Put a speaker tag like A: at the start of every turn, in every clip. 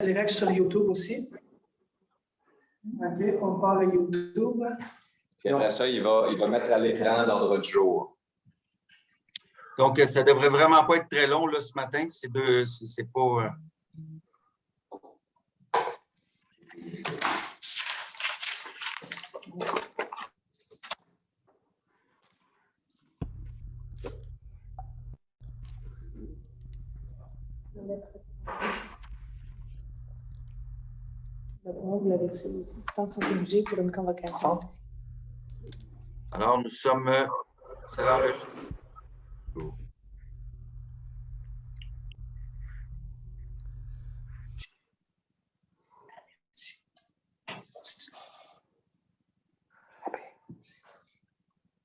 A: direct sur YouTube aussi. OK, on part le YouTube.
B: Puis après ça, il va mettre à l'écran l'ordre du jour.
C: Donc, ça ne devrait vraiment pas être très long là, ce matin. C'est pas...
D: Je pense qu'on est obligé pour une convocation.
C: Alors, nous sommes... c'est l'enregistrement.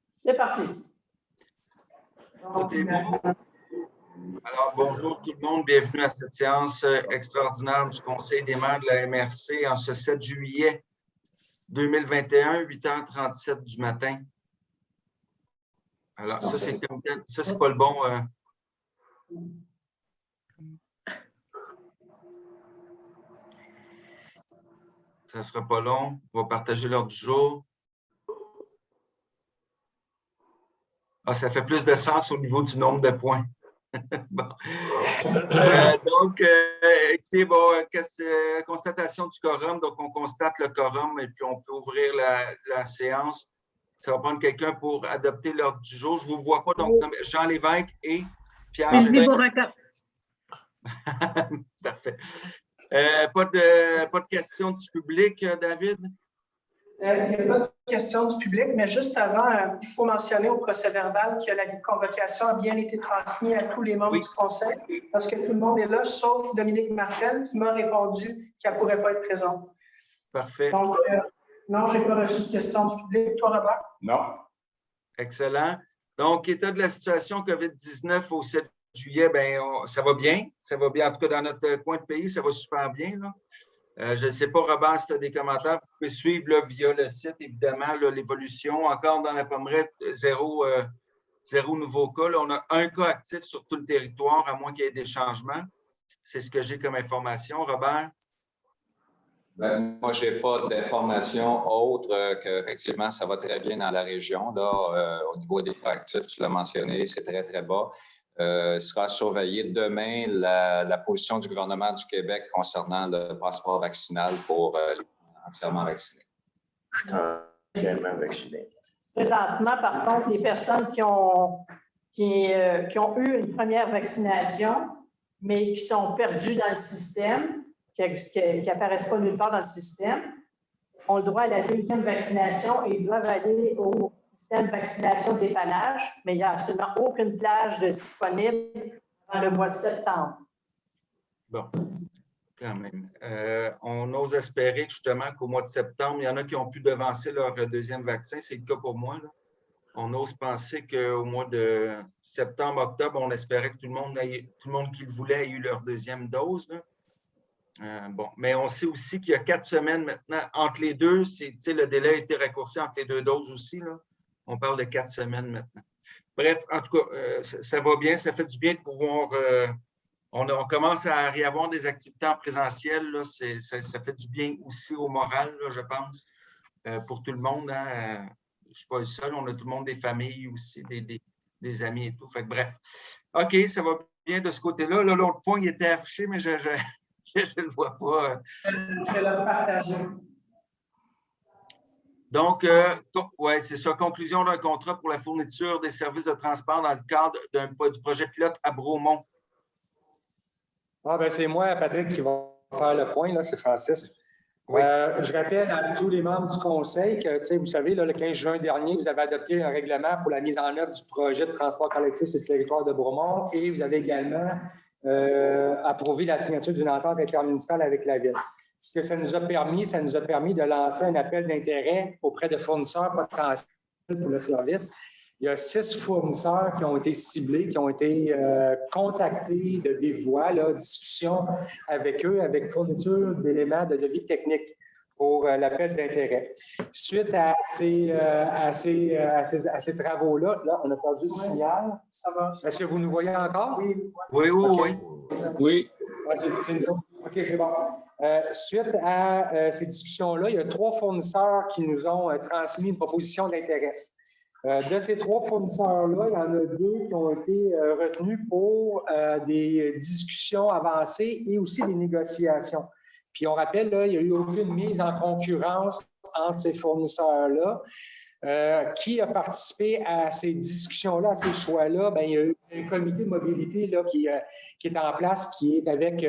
A: C'est parti.
C: Tout est bon. Alors, bonjour tout le monde. Bienvenue à cette séance extraordinaire du Conseil des maires de la MRC en ce 7 juillet 2021, 8h37 du matin. Alors, ça, c'est pas le bon... Ça ne sera pas long. On va partager l'ordre du jour. Ah, ça fait plus de sens au niveau du nombre de points. Bon. Donc, écoutez, bon, constatation du quorum. Donc, on constate le quorum et puis on peut ouvrir la séance. Ça va prendre quelqu'un pour adopter l'ordre du jour. Je ne vous vois pas, donc Jean Lévesque et Pierre. Parfait. Pas de questions du public, David?
A: Il n'y a pas de questions du public, mais juste avant, il faut mentionner au procès-verbal que l'avis de convocation a bien été transmis à tous les membres du Conseil, parce que tout le monde est là, sauf Dominique Martel, qui m'a répondu qu'elle ne pourrait pas être présente.
C: Parfait.
A: Donc, non, je n'ai pas reçu de questions du public. Toi, Robert?
B: Non.
C: Excellent. Donc, état de la situation COVID-19 au 7 juillet, bien, ça va bien. Ça va bien. En tout cas, dans notre coin de pays, ça va super bien, là. Je ne sais pas, Robert, si tu as des commentaires. Vous pouvez suivre là, via le site, évidemment, l'évolution. Encore dans la Pomerette, zéro nouveau cas. Là, on a un cas actif sur tout le territoire, à moins qu'il y ait des changements. C'est ce que j'ai comme information. Robert?
B: Ben, moi, je n'ai pas d'informations autres qu'effectivement, ça va très bien dans la région. Là, au niveau des cas actifs, tu l'as mentionné, c'est très, très bas. Sera surveillé demain la position du gouvernement du Québec concernant le passeport vaccinal pour les entièrement vaccinés.
E: Je suis entièrement vacciné.
F: Présentement, par contre, les personnes qui ont eu une première vaccination, mais qui sont perdues dans le système, qui n'apparaissent pas nulle part dans le système, ont le droit à la deuxième vaccination et ils doivent aller au système de vaccination de dépannage, mais il n'y a absolument aucune plage disponible dans le mois de septembre.
C: Bon, quand même. On ose espérer justement qu'au mois de septembre, il y en a qui ont pu devancer leur deuxième vaccin. C'est le cas pour moi, là. On ose penser qu'au mois de septembre, octobre, on espérait que tout le monde qui le voulait ait eu leur deuxième dose, là. Bon, mais on sait aussi qu'il y a 4 semaines maintenant entre les deux. Le délai a été raccourci entre les 2 doses aussi, là. On parle de 4 semaines maintenant. Bref, en tout cas, ça va bien. Ça fait du bien de pouvoir... on commence à y avoir des activités en présentiel. Là. Ça fait du bien aussi au moral, là, je pense, pour tout le monde. Hein. Je ne suis pas le seul. On a tout le monde des familles aussi, des amis et tout. Fait que, bref. OK, ça va bien de ce côté-là. Là, l'autre point, il était affiché, mais je ne le vois pas.
A: Je vais le partager.
C: Donc, oui, c'est ça. Conclusion d'un contrat pour la fourniture des services de transport dans le cadre du projet pilote à Bromont.
G: Ah, ben c'est moi, Patrick, qui va faire le point, là, c'est Francis.
C: Oui.
G: Je rappelle à tous les membres du Conseil que, vous savez, là, le 15 juin dernier, vous avez adopté un règlement pour la mise en œuvre du projet de transport collectif sur le territoire de Bromont et vous avez également approuvé la signature d'une entente intermunicipale avec la Ville. Ce que ça nous a permis de lancer un appel d'intérêt auprès de fournisseurs potentiels pour le service. Il y a 6 fournisseurs qui ont été ciblés, qui ont été contactés de vive voix, là, discussion avec eux, avec fourniture d'éléments de devis techniques pour l'appel d'intérêt. Suite à ces travaux-là, là, on a perdu le signal.
A: Ça va.
G: Est-ce que vous nous voyez encore?
A: Oui.
C: Oui.
E: Oui.
G: Ouais, c'est une autre. OK, c'est bon. Suite à ces discussions-là, il y a 3 fournisseurs qui nous ont transmis une proposition d'intérêt. De ces 3 fournisseurs-là, il y en a 2 qui ont été retenus pour des discussions avancées et aussi des négociations. Puis on rappelle, là, il n'y a eu aucune mise en concurrence entre ces fournisseurs-là. Qui a participé à ces discussions-là, à ces choix-là? Bien, il y a eu un comité de mobilité là, qui est en place, qui est avec,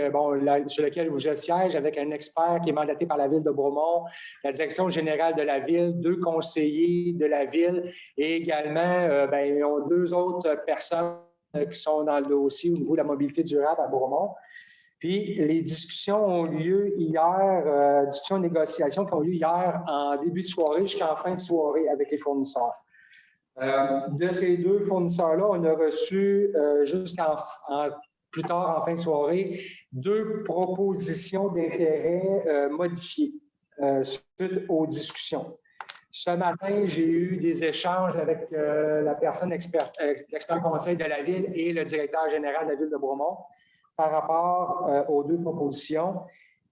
G: sur lequel je siège, avec un expert qui est mandaté par la Ville de Bromont, la direction générale de la Ville, 2 conseillers de la Ville et également, ils ont 2 autres personnes qui sont dans le dossier au niveau de la mobilité durable à Bromont. Puis les discussions ont lieu hier, discussions et négociations qui ont lieu hier en début de soirée jusqu'en fin de soirée avec les fournisseurs. De ces 2 fournisseurs-là, on a reçu plus tard en fin de soirée 2 propositions d'intérêt modifiées suite aux discussions. Ce matin, j'ai eu des échanges avec la personne l'expert conseil de la Ville et le directeur général de la Ville de Bromont par rapport aux 2 propositions.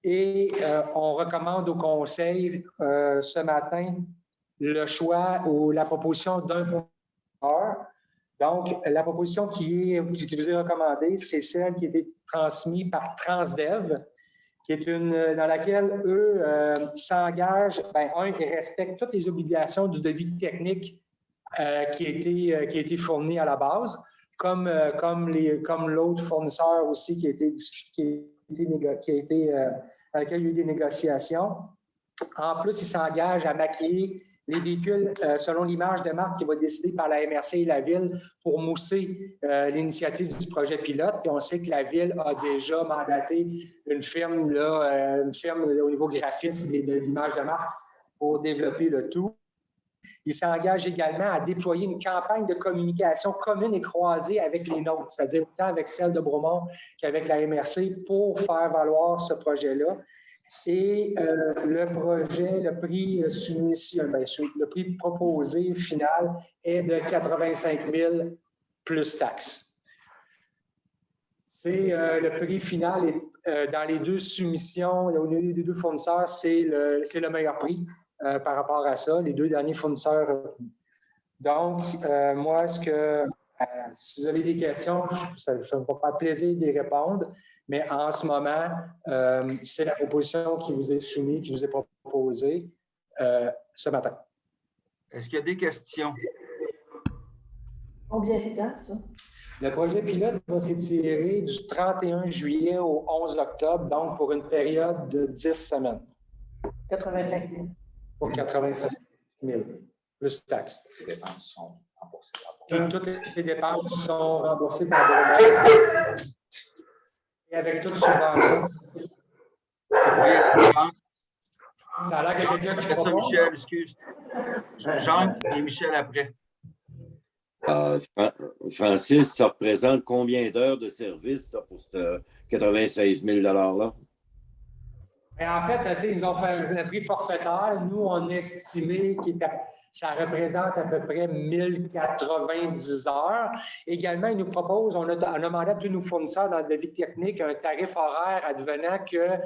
G: Et on recommande au Conseil ce matin le choix ou la proposition d'un fournisseur. Donc, la proposition qui vous est recommandée, c'est celle qui a été transmise par Transdev, qui est dans laquelle eux s'engagent, ils respectent toutes les obligations du devis technique qui a été fourni à la base. Comme l'autre fournisseur aussi avec lequel il y a eu des négociations. En plus, il s'engage à maquiller les véhicules selon l'image de marque qui va être décidée par la MRC et la Ville pour mousser l'initiative du projet pilote. Puis on sait que la Ville a déjà mandaté une firme au niveau graphisme de l'image de marque pour développer le tout. Il s'engage également à déployer une campagne de communication commune et croisée avec les nôtres, c'est-à-dire autant avec celle de Bromont qu'avec la MRC pour faire valoir ce projet-là. Et le prix soumission, le prix proposé final est de 85 000 plus taxes. C'est le prix final dans les 2 soumissions, au niveau des 2 fournisseurs, c'est le meilleur prix. Par rapport à ça, les 2 derniers fournisseurs. Donc, moi, si vous avez des questions, ça me fera plaisir d'y répondre, mais en ce moment, c'est la proposition qui vous est soumise, qui vous est proposée ce matin.
C: Est-ce qu'il y a des questions?
F: Combien de temps, ça?
G: Le projet pilote va s'étirer du 31 juillet au 11 octobre, donc pour une période de 10 semaines.
F: 85 000.
G: Pour 85 000, plus taxes.
B: Les dépenses sont remboursées par
G: Puis toutes les dépenses sont remboursées par Bromont. Et avec toute subvention. Ça a l'air qu'il y a quelqu'un qui
C: C'est ça,
G: propose.
C: Michel, excuse. Jean et Michel après.
H: Francis, ça représente combien d'heures de service ça, pour ce 96 000 $-là?
G: En fait, ils ont fait un prix forfaitaire. Nous, on a estimé que ça représente à peu près 1090 heures. Également, ils nous proposent, on a demandé à tous nos fournisseurs dans le devis technique un tarif horaire advenant qu'il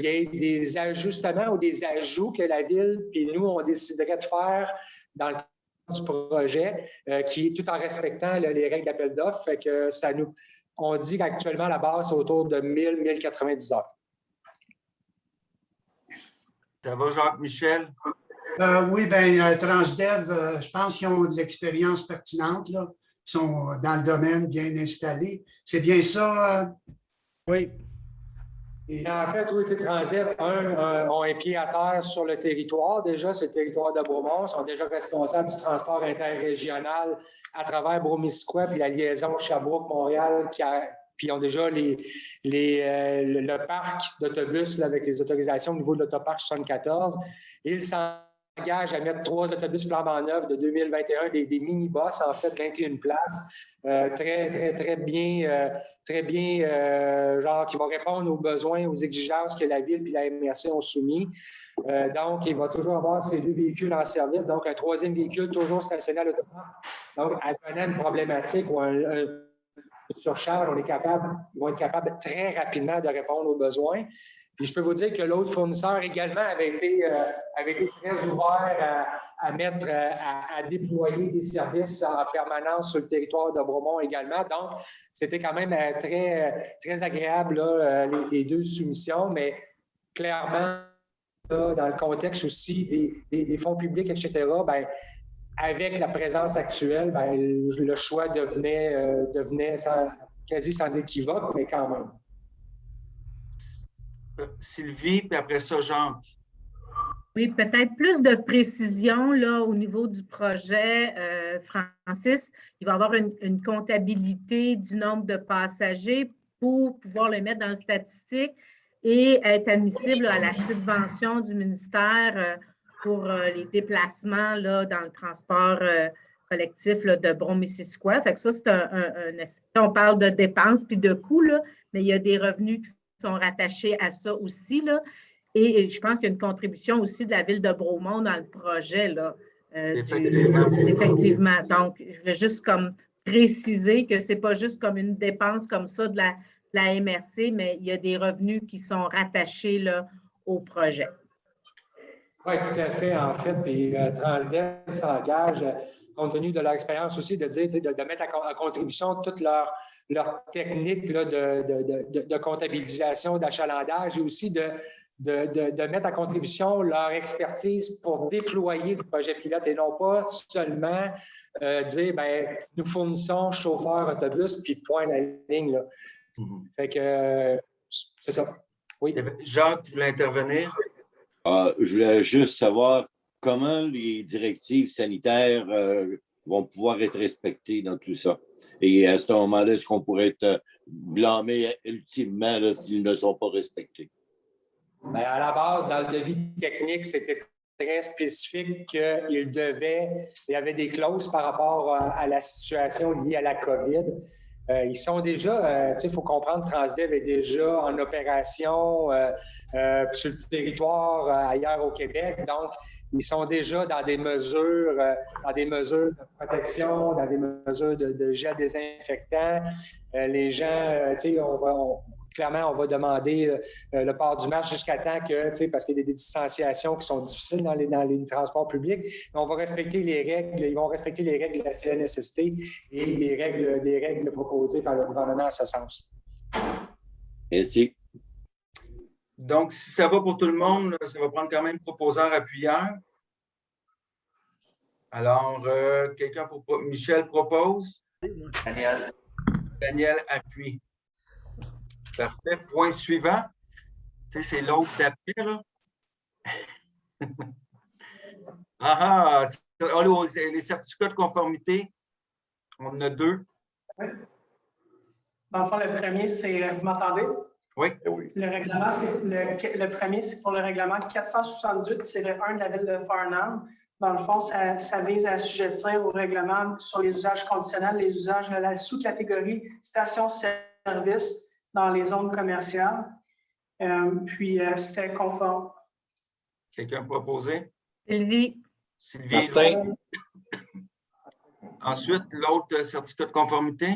G: y ait des ajustements ou des ajouts que la Ville puis nous, on déciderait de faire dans le cadre du projet, tout en respectant les règles d'appel d'offres. Fait que on dit qu'actuellement, la base, c'est autour de 1090 heures.
C: Ça va, Jacques-Michel?
I: Oui, Transdev, je pense qu'ils ont de l'expérience pertinente, là. Ils sont dans le domaine, bien installés. C'est bien ça?
J: Oui.
G: Et en fait, oui, Transdev, ont un pied à terre sur le territoire. Déjà, c'est le territoire de Bromont. Ils sont déjà responsables du transport interrégional à travers Bromisquoi puis la liaison Sherbrooke-Montréal puis ils ont déjà le parc d'autobus avec les autorisations au niveau de l'autoparc 74. Ils s'engagent à mettre 3 autobus flambant neufs de 2021, des mini-bus, en fait, 21 places, très bien, genre qui vont répondre aux besoins, aux exigences que la Ville et la MRC ont soumis. Donc, il va toujours avoir ces 2 véhicules en service, donc un 3e véhicule toujours stationné à l'autoparc. Donc, advenant une problématique ou une de surcharge, ils vont être capables très rapidement de répondre aux besoins. Puis je peux vous dire que l'autre fournisseur également avait été très ouvert à déployer des services en permanence sur le territoire de Bromont également. Donc, c'était quand même très, très agréable, là, les deux soumissions, mais clairement, là, dans le contexte aussi des fonds publics, etc., bien, avec la présence actuelle, bien, le choix devenait quasi sans équivoque, mais quand même.
C: Sylvie, puis après ça, Jacques.
J: Oui, peut-être plus de précision là, au niveau du projet, Francis. Il va y avoir une comptabilité du nombre de passagers pour pouvoir le mettre dans le statistique et être admissible à la subvention du ministère pour les déplacements là, dans le transport collectif là, de Brome-Missisquoi. Fait que ça, c'est on parle de dépenses puis de coûts, là, mais il y a des revenus qui sont rattachés à ça aussi, là. Et je pense qu'il y a une contribution aussi de la Ville de Bromont dans le projet, là. Effectivement. Donc, je voulais juste comme préciser que ce n'est pas juste comme une dépense comme ça de la MRC, mais il y a des revenus qui sont rattachés là, au projet.
G: Oui, tout à fait. En fait, puis Transdev s'engage, compte tenu de leur expérience aussi, de dire, de mettre en contribution toute leur technique là, de comptabilisation, d'achalandage et aussi de mettre en contribution leur expertise pour déployer le projet pilote et non pas seulement dire, bien, nous fournissons chauffeur, autobus, puis point la ligne. Là. Fait que c'est ça. Oui.
C: Jacques, tu voulais intervenir?
H: Je voulais juste savoir comment les directives sanitaires vont pouvoir être respectées dans tout ça. Et à ce moment-là, est-ce qu'on pourrait être blâmé ultimement là, s'ils ne sont pas respectés?
G: Bien, à la base, dans le devis technique, c'était très spécifique qu'il y avait des clauses par rapport à la situation liée à la COVID. Ils sont déjà, il faut comprendre, Transdev est déjà en opération sur le territoire ailleurs au Québec. Donc, ils sont déjà dans des mesures de protection, dans des mesures de gel désinfectant. Les gens, clairement, on va demander le port du masque jusqu'à temps que, parce qu'il y a des distanciations qui sont difficiles dans les transports publics, mais on va respecter les règles, ils vont respecter les règles de la CNSST et les règles proposées par le gouvernement à ce sens.
H: Merci.
C: Donc, si ça va pour tout le monde, ça va prendre quand même proposeur-appuyeur. Alors, Michel propose. Daniel appuie. Parfait. Point suivant. Tu sais, c'est l'autre d'après, là. Les certificats de conformité, on en a deux.
A: Dans le fond, le premier, c'est, vous m'entendez?
C: Oui.
A: Le règlement, le premier, c'est pour le règlement 478-1 de la Ville de Farnham. Dans le fond, ça vise à assujettir au règlement sur les usages conditionnels, les usages de la sous-catégorie station-service dans les zones commerciales. Puis, c'était conforme.
C: Quelqu'un proposé?
J: Sylvie.
C: Sylvie. Ensuite, l'autre certificat de conformité?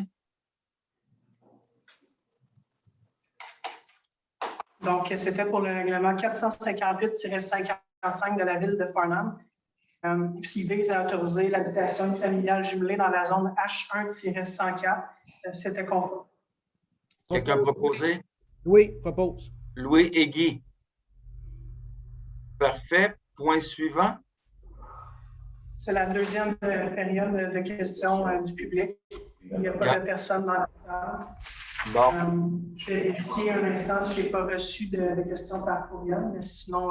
A: Donc, c'était pour le règlement 458-55 de la Ville de Farnham. S'il vise à autoriser l'habitation familiale jumelée dans la zone H1-104, c'était conforme.
C: Quelqu'un proposé?
K: Louis propose.
C: Louis et Guy. Parfait. Point suivant.
A: C'est la deuxième période de questions du public. Il n'y a pas de personne dans la salle.
C: Bon.
A: Je vais vérifier un instant si je n'ai pas reçu de questions par courriel, mais sinon.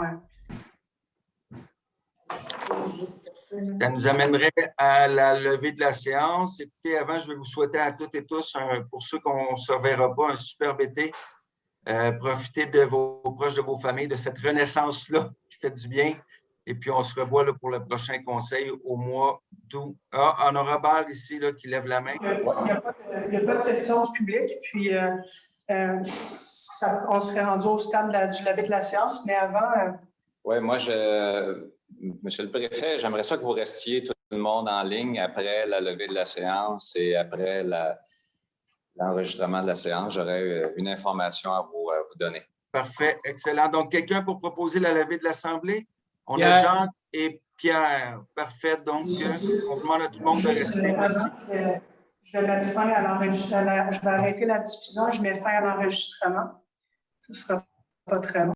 C: Ça nous amènerait à la levée de la séance. Écoutez, avant, je vais vous souhaiter à toutes et tous, pour ceux qu'on ne se reverra pas, un superbe été. Profitez de vos proches, de vos familles, de cette renaissance-là qui fait du bien. Et puis, on se revoit là, pour le prochain conseil au mois d'août. Ah, on a Robert ici là, qui lève la main.
A: Il n'y a pas de questions du public. Puis, on serait rendu au stade du lever de la séance, mais avant.
B: Oui, moi, Monsieur le Préfet, j'aimerais ça que vous restiez tout le monde en ligne après la levée de la séance et après l'enregistrement de la séance, j'aurai une information à vous donner.
C: Parfait, excellent. Donc, quelqu'un pour proposer la levée de l'Assemblée? On a
G: Pierre.
C: Jean et Pierre. Parfait. Donc, on demande à tout le monde de rester. Merci.
A: Je vais mettre fin à l'enregistrement. Je vais arrêter la diffusion. Je mets fin à l'enregistrement. Ce ne sera pas très long.